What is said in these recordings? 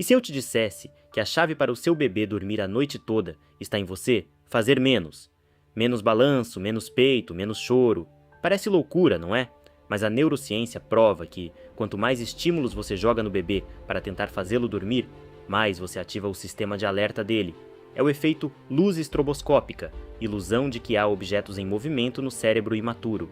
E se eu te dissesse que a chave para o seu bebê dormir a noite toda está em você fazer menos? Menos balanço, menos peito, menos choro. Parece loucura, não é? Mas a neurociência prova que, quanto mais estímulos você joga no bebê para tentar fazê-lo dormir, mais você ativa o sistema de alerta dele. É o efeito luz estroboscópica, ilusão de que há objetos em movimento no cérebro imaturo.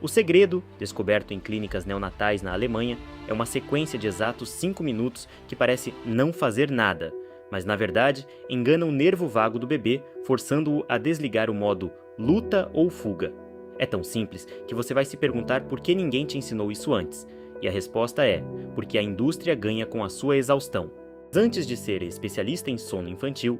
O segredo, descoberto em clínicas neonatais na Alemanha, é uma sequência de exatos 5 minutos que parece não fazer nada, mas na verdade engana o nervo vago do bebê, forçando-o a desligar o modo luta ou fuga. É tão simples que você vai se perguntar por que ninguém te ensinou isso antes, e a resposta é porque a indústria ganha com a sua exaustão. Antes de ser especialista em sono infantil,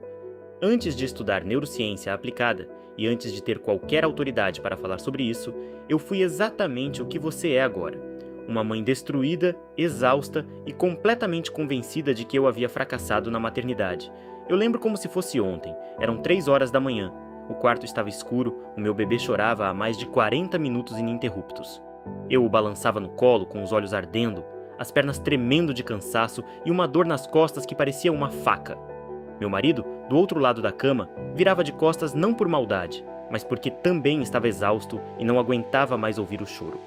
antes de estudar neurociência aplicada e antes de ter qualquer autoridade para falar sobre isso, eu fui exatamente o que você é agora. Uma mãe destruída, exausta e completamente convencida de que eu havia fracassado na maternidade. Eu lembro como se fosse ontem, eram 3 horas da manhã. O quarto estava escuro, o meu bebê chorava há mais de 40 minutos ininterruptos. Eu o balançava no colo com os olhos ardendo, as pernas tremendo de cansaço e uma dor nas costas que parecia uma faca. Meu marido, do outro lado da cama, virava de costas não por maldade, mas porque também estava exausto e não aguentava mais ouvir o choro.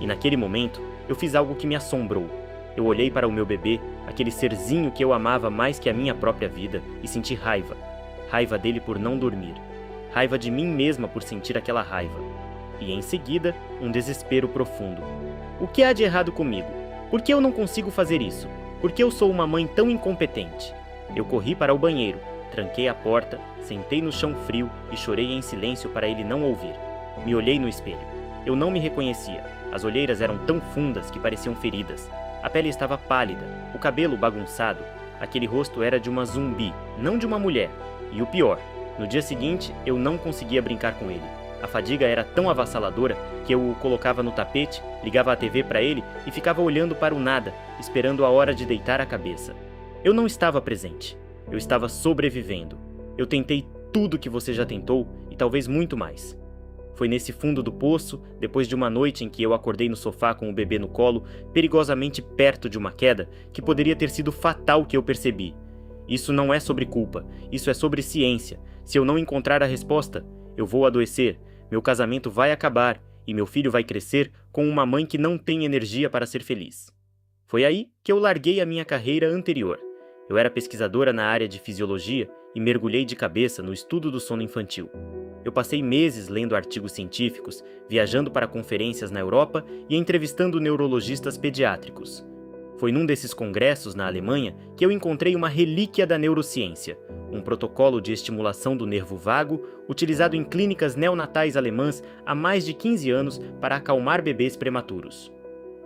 E naquele momento, eu fiz algo que me assombrou. Eu olhei para o meu bebê, aquele serzinho que eu amava mais que a minha própria vida, e senti raiva. Raiva dele por não dormir. Raiva de mim mesma por sentir aquela raiva. E em seguida, um desespero profundo. O que há de errado comigo? Por que eu não consigo fazer isso? Por que eu sou uma mãe tão incompetente? Eu corri para o banheiro, tranquei a porta, sentei no chão frio e chorei em silêncio para ele não ouvir. Me olhei no espelho. Eu não me reconhecia. As olheiras eram tão fundas que pareciam feridas. A pele estava pálida, o cabelo bagunçado. Aquele rosto era de uma zumbi, não de uma mulher. E o pior, no dia seguinte eu não conseguia brincar com ele. A fadiga era tão avassaladora que eu o colocava no tapete, ligava a TV para ele e ficava olhando para o nada, esperando a hora de deitar a cabeça. Eu não estava presente. Eu estava sobrevivendo. Eu tentei tudo que você já tentou e talvez muito mais. Foi nesse fundo do poço, depois de uma noite em que eu acordei no sofá com o bebê no colo, perigosamente perto de uma queda, que poderia ter sido fatal, que eu percebi. Isso não é sobre culpa, isso é sobre ciência. Se eu não encontrar a resposta, eu vou adoecer, meu casamento vai acabar e meu filho vai crescer com uma mãe que não tem energia para ser feliz. Foi aí que eu larguei a minha carreira anterior. Eu era pesquisadora na área de fisiologia e mergulhei de cabeça no estudo do sono infantil. Eu passei meses lendo artigos científicos, viajando para conferências na Europa e entrevistando neurologistas pediátricos. Foi num desses congressos na Alemanha que eu encontrei uma relíquia da neurociência, um protocolo de estimulação do nervo vago utilizado em clínicas neonatais alemãs há mais de 15 anos para acalmar bebês prematuros.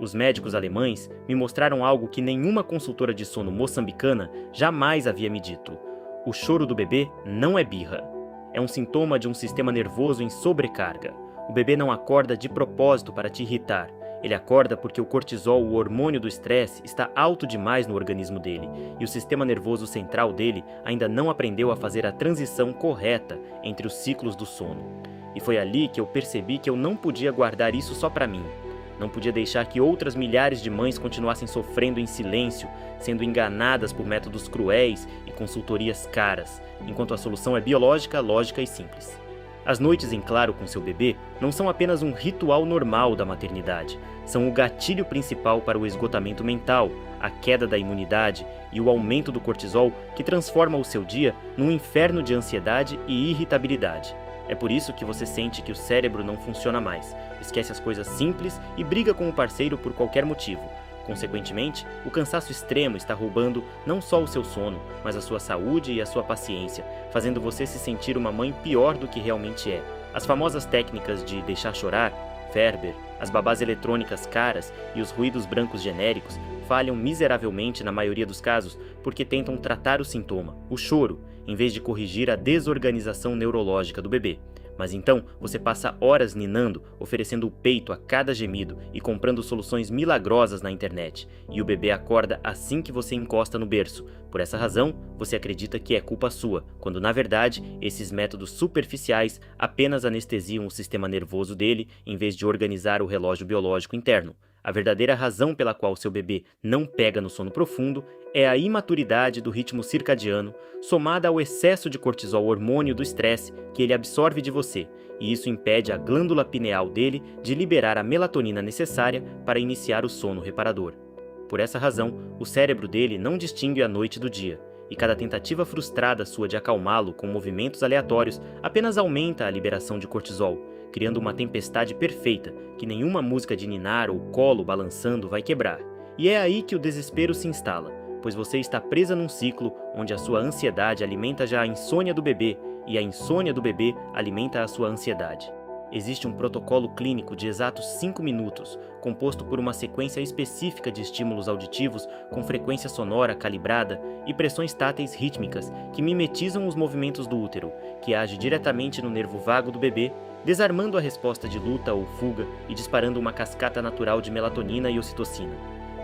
Os médicos alemães me mostraram algo que nenhuma consultora de sono moçambicana jamais havia me dito. O choro do bebê não é birra. É um sintoma de um sistema nervoso em sobrecarga. O bebê não acorda de propósito para te irritar. Ele acorda porque o cortisol, o hormônio do estresse, está alto demais no organismo dele, e o sistema nervoso central dele ainda não aprendeu a fazer a transição correta entre os ciclos do sono. E foi ali que eu percebi que eu não podia guardar isso só para mim. Não podia deixar que outras milhares de mães continuassem sofrendo em silêncio, sendo enganadas por métodos cruéis e consultorias caras, enquanto a solução é biológica, lógica e simples. As noites em claro com seu bebê não são apenas um ritual normal da maternidade, são o gatilho principal para o esgotamento mental, a queda da imunidade e o aumento do cortisol que transforma o seu dia num inferno de ansiedade e irritabilidade. É por isso que você sente que o cérebro não funciona mais, esquece as coisas simples e briga com o parceiro por qualquer motivo. Consequentemente, o cansaço extremo está roubando não só o seu sono, mas a sua saúde e a sua paciência, fazendo você se sentir uma mãe pior do que realmente é. As famosas técnicas de deixar chorar, Ferber, as babás eletrônicas caras e os ruídos brancos genéricos falham miseravelmente na maioria dos casos porque tentam tratar o sintoma, o choro, em vez de corrigir a desorganização neurológica do bebê. Mas então você passa horas ninando, oferecendo o peito a cada gemido e comprando soluções milagrosas na internet, e o bebê acorda assim que você encosta no berço. Por essa razão, você acredita que é culpa sua, quando na verdade esses métodos superficiais apenas anestesiam o sistema nervoso dele em vez de organizar o relógio biológico interno. A verdadeira razão pela qual seu bebê não pega no sono profundo é a imaturidade do ritmo circadiano, somada ao excesso de cortisol, hormônio do estresse que ele absorve de você, e isso impede a glândula pineal dele de liberar a melatonina necessária para iniciar o sono reparador. Por essa razão, o cérebro dele não distingue a noite do dia, e cada tentativa frustrada sua de acalmá-lo com movimentos aleatórios apenas aumenta a liberação de cortisol, criando uma tempestade perfeita que nenhuma música de ninar ou colo balançando vai quebrar. E é aí que o desespero se instala, pois você está presa num ciclo onde a sua ansiedade alimenta já a insônia do bebê e a insônia do bebê alimenta a sua ansiedade. Existe um protocolo clínico de exatos 5 minutos, composto por uma sequência específica de estímulos auditivos com frequência sonora calibrada e pressões táteis rítmicas que mimetizam os movimentos do útero, que age diretamente no nervo vago do bebê, desarmando a resposta de luta ou fuga e disparando uma cascata natural de melatonina e ocitocina.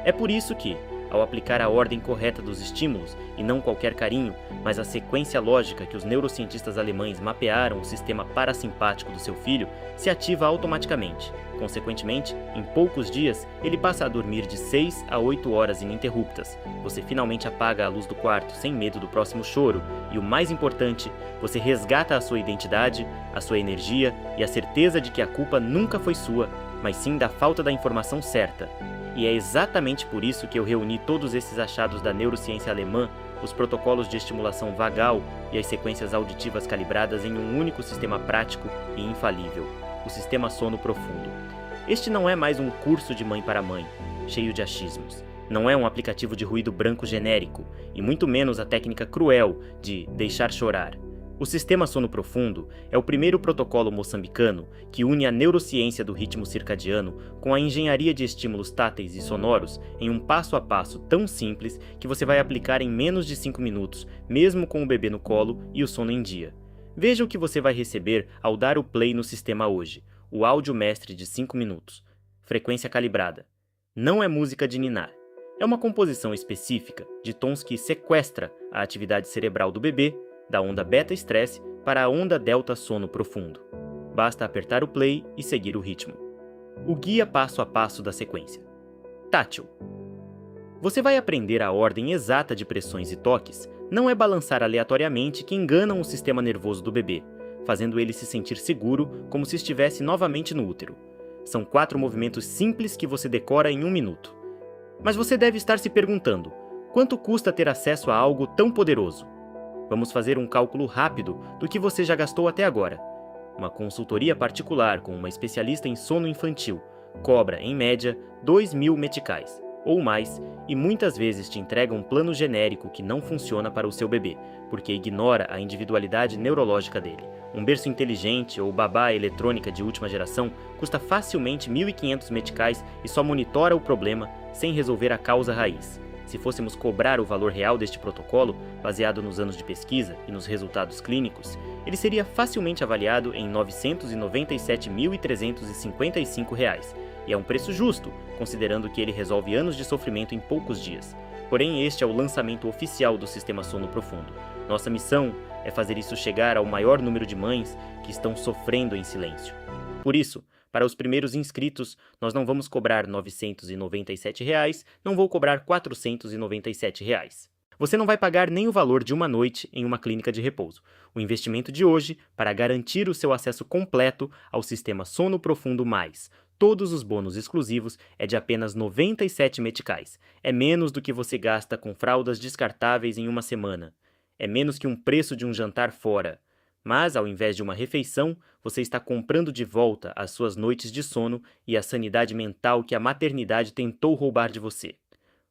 É por isso que, ao aplicar a ordem correta dos estímulos, e não qualquer carinho, mas a sequência lógica que os neurocientistas alemães mapearam o sistema parasimpático do seu filho, se ativa automaticamente. Consequentemente, em poucos dias, ele passa a dormir de 6 a 8 horas ininterruptas. Você finalmente apaga a luz do quarto sem medo do próximo choro, e o mais importante, você resgata a sua identidade, a sua energia e a certeza de que a culpa nunca foi sua, mas sim da falta da informação certa. E é exatamente por isso que eu reuni todos esses achados da neurociência alemã, os protocolos de estimulação vagal e as sequências auditivas calibradas em um único sistema prático e infalível, o sistema sono profundo. Este não é mais um curso de mãe para mãe, cheio de achismos. Não é um aplicativo de ruído branco genérico, e muito menos a técnica cruel de deixar chorar. O sistema sono profundo é o primeiro protocolo moçambicano que une a neurociência do ritmo circadiano com a engenharia de estímulos táteis e sonoros em um passo a passo tão simples que você vai aplicar em menos de 5 minutos, mesmo com o bebê no colo e o sono em dia. Veja o que você vai receber ao dar o play no sistema hoje, o áudio mestre de 5 minutos. Frequência calibrada. Não é música de ninar. É uma composição específica de tons que sequestra a atividade cerebral do bebê da onda beta-estresse para a onda delta-sono profundo. Basta apertar o play e seguir o ritmo. O guia passo a passo da sequência. Tátil. Você vai aprender a ordem exata de pressões e toques, não é balançar aleatoriamente que enganam o sistema nervoso do bebê, fazendo ele se sentir seguro como se estivesse novamente no útero. São 4 movimentos simples que você decora em 1 minuto. Mas você deve estar se perguntando, quanto custa ter acesso a algo tão poderoso? Vamos fazer um cálculo rápido do que você já gastou até agora. Uma consultoria particular com uma especialista em sono infantil cobra, em média, 2.000 meticais, ou mais, e muitas vezes te entrega um plano genérico que não funciona para o seu bebê, porque ignora a individualidade neurológica dele. Um berço inteligente ou babá eletrônica de última geração custa facilmente 1.500 meticais e só monitora o problema sem resolver a causa raiz. Se fôssemos cobrar o valor real deste protocolo, baseado nos anos de pesquisa e nos resultados clínicos, ele seria facilmente avaliado em R$ 997.355, e é um preço justo, considerando que ele resolve anos de sofrimento em poucos dias. Porém, este é o lançamento oficial do Sistema Sono Profundo. Nossa missão é fazer isso chegar ao maior número de mães que estão sofrendo em silêncio. Por isso, para os primeiros inscritos, nós não vamos cobrar R$ 997, não vou cobrar R$ 497. Você não vai pagar nem o valor de uma noite em uma clínica de repouso. O investimento de hoje, para garantir o seu acesso completo ao sistema Sono Profundo Mais, todos os bônus exclusivos, é de apenas 97 meticais. É menos do que você gasta com fraldas descartáveis em uma semana. É menos que um preço de um jantar fora. Mas, ao invés de uma refeição, você está comprando de volta as suas noites de sono e a sanidade mental que a maternidade tentou roubar de você.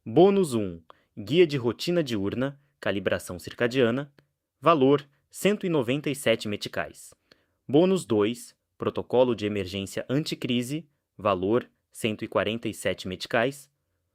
Bônus 1. Guia de rotina diurna, calibração circadiana. Valor, 197 meticais. Bônus 2. Protocolo de emergência anticrise. Valor, 147 meticais.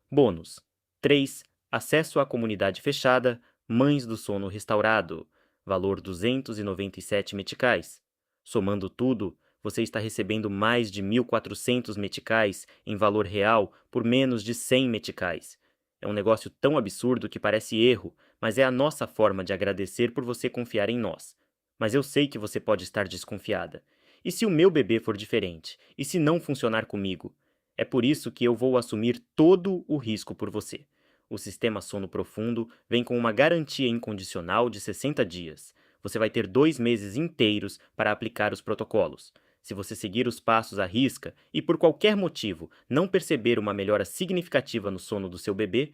Bônus 3. Acesso à comunidade fechada, Mães do Sono Restaurado. Valor 297 meticais. Somando tudo, você está recebendo mais de 1.400 meticais em valor real por menos de 100 meticais. É um negócio tão absurdo que parece erro, mas é a nossa forma de agradecer por você confiar em nós. Mas eu sei que você pode estar desconfiada. E se o meu bebê for diferente? E se não funcionar comigo? É por isso que eu vou assumir todo o risco por você. O sistema Sono Profundo vem com uma garantia incondicional de 60 dias. Você vai ter 2 meses inteiros para aplicar os protocolos. Se você seguir os passos à risca e por qualquer motivo não perceber uma melhora significativa no sono do seu bebê,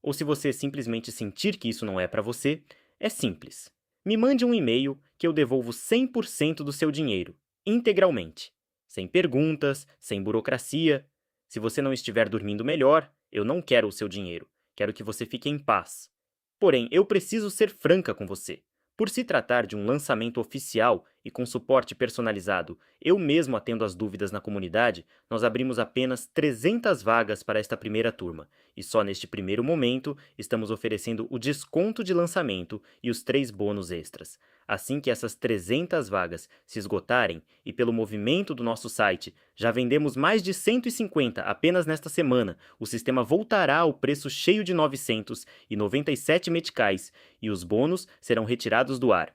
ou se você simplesmente sentir que isso não é para você, é simples. Me mande um e-mail que eu devolvo 100% do seu dinheiro, integralmente. Sem perguntas, sem burocracia. Se você não estiver dormindo melhor, eu não quero o seu dinheiro. Quero que você fique em paz. Porém, eu preciso ser franca com você. Por se tratar de um lançamento oficial e com suporte personalizado, eu mesmo atendo as dúvidas na comunidade, nós abrimos apenas 300 vagas para esta primeira turma, e só neste primeiro momento estamos oferecendo o desconto de lançamento e os 3 bônus extras. Assim que essas 300 vagas se esgotarem, e pelo movimento do nosso site, já vendemos mais de 150 apenas nesta semana, o sistema voltará ao preço cheio de 997 meticais e os bônus serão retirados do ar.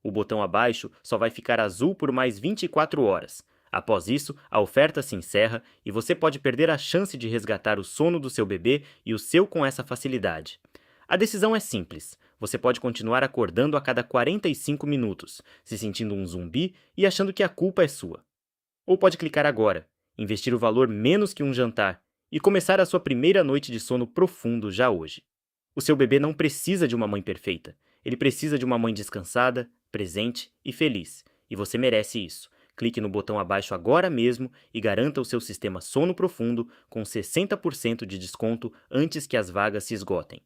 O botão abaixo só vai ficar azul por mais 24 horas. Após isso, a oferta se encerra e você pode perder a chance de resgatar o sono do seu bebê e o seu com essa facilidade. A decisão é simples. Você pode continuar acordando a cada 45 minutos, se sentindo um zumbi e achando que a culpa é sua. Ou pode clicar agora, investir o valor menos que um jantar e começar a sua primeira noite de sono profundo já hoje. O seu bebê não precisa de uma mãe perfeita. Ele precisa de uma mãe descansada, presente e feliz. E você merece isso. Clique no botão abaixo agora mesmo e garanta o seu sistema Sono Profundo com 60% de desconto antes que as vagas se esgotem.